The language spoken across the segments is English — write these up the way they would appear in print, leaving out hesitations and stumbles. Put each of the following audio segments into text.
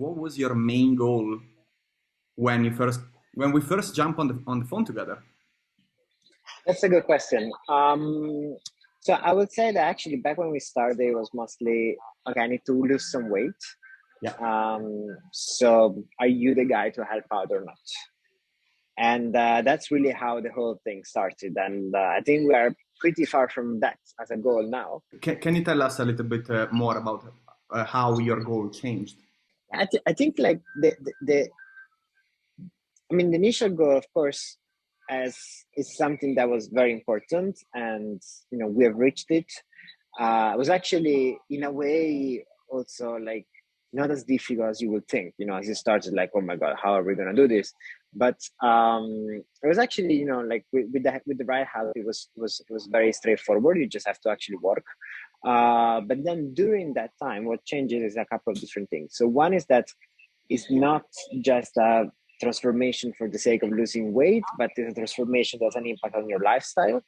What was your main goal when when we first jumped on the phone together? That's a good question. So I would say that actually back when we started, it was mostly, okay, I need to lose some weight. Yeah. So are you the guy to help out or not? And that's really how the whole thing started. And I think we are pretty far from that as a goal now. Can you tell us a little bit more about how your goal changed? I think like the initial goal, of course, as is something that was very important, and we have reached it. It was actually in a way also like not as difficult as you would think. As you started, like, oh my god, how are we gonna do this? But it was actually like with the right help, it was very straightforward. You just have to actually work. But then during that time, what changes is a couple of different things. So one is that it's not just a transformation for the sake of losing weight, but it's a transformation that has an impact on your lifestyle,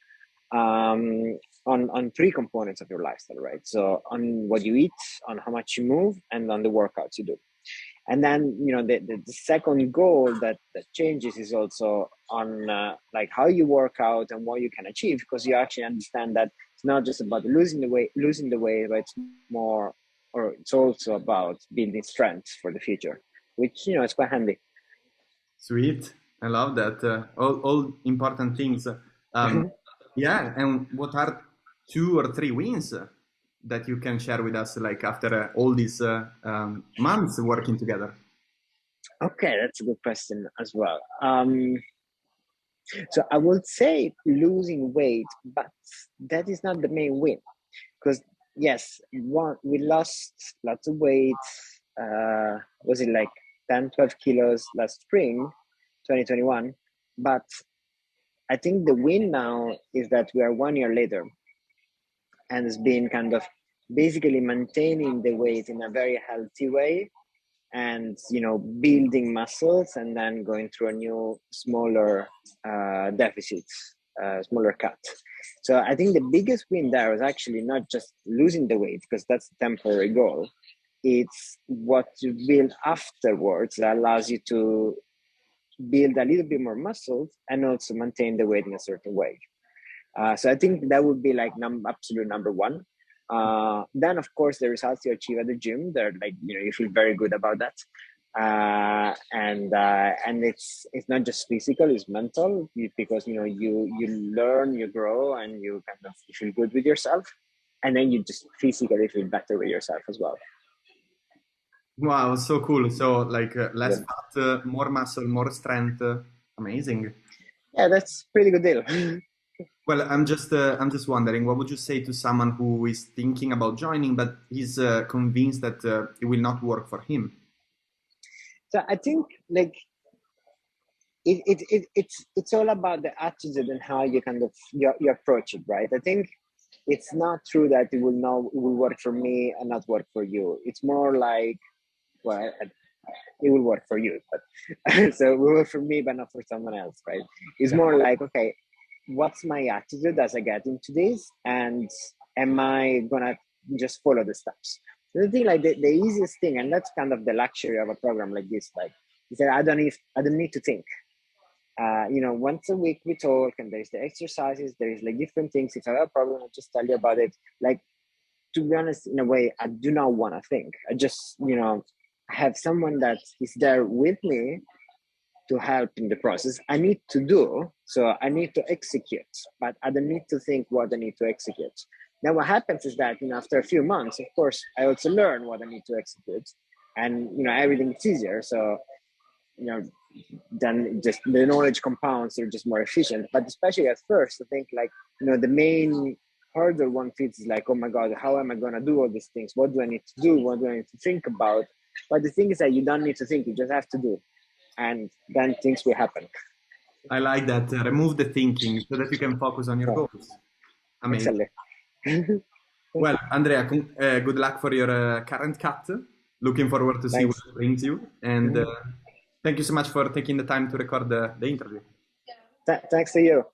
on three components of your lifestyle, right? So on what you eat, on how much you move, and on the workouts you do. And then the second goal that changes is also on like how you work out and what you can achieve, because you actually understand that it's not just about losing the weight, but it's more, or it's also about building strength for the future, which is quite handy. Sweet. I love that. All important things. Yeah. And what are 2 or 3 wins that you can share with us, like after all these months working together? Okay, that's a good question as well. So I would say losing weight, but that is not the main win, because yes, we lost lots of weight. Was it like 10, 12 kilos last spring, 2021? But I think the win now is that we are 1 year later, and it's been kind of basically maintaining the weight in a very healthy way, and building muscles, and then going through a new smaller deficit, smaller cut. So I think the biggest win there was actually not just losing the weight, because that's a temporary goal. It's what you build afterwards that allows you to build a little bit more muscles and also maintain the weight in a certain way. So I think that would be like absolute number one. Then of course the results you achieve at the gym, they're like, you feel very good about that. And it's not just physical, it's mental, because you learn, you grow, and you feel good with yourself, and then you just physically feel better with yourself as well. Wow, so cool. So like less fat, more muscle, more strength. Amazing. Yeah, that's pretty good deal. Well, I'm just wondering, what would you say to someone who is thinking about joining, but he's convinced that it will not work for him? So I think like it's all about the attitude and how you you approach it, right? I think it's not true that it will work for me and not work for you. It's more like, well, it will work for you, but so it will work for me, but not for someone else, right? It's more like, okay, what's my attitude as I get into this, and am I gonna just follow the steps? The thing, like the easiest thing, and that's kind of the luxury of a program like this, like, is that I don't need to think. Once a week we talk, and there's the exercises, there is like different things. If I have a problem, I just tell you about it. Like, to be honest, in a way, I do not want to think. I just, have someone that is there with me to help in the process. I need to do, so I need to execute, but I don't need to think what I need to execute. Now, what happens is that, after a few months, of course, I also learn what I need to execute, and, everything is easier. So, then just the knowledge compounds, you're just more efficient. But especially at first, I think like, the main hurdle one feels is like, oh my God, how am I going to do all these things? What do I need to do? What do I need to think about? But the thing is that you don't need to think, you just have to do. And then things will happen. I like that. Remove the thinking so that you can focus on your goals. Amazing. Well, Andrea, good luck for your current cut. Looking forward to see what it brings you. And thank you so much for taking the time to record the interview. Thanks to you.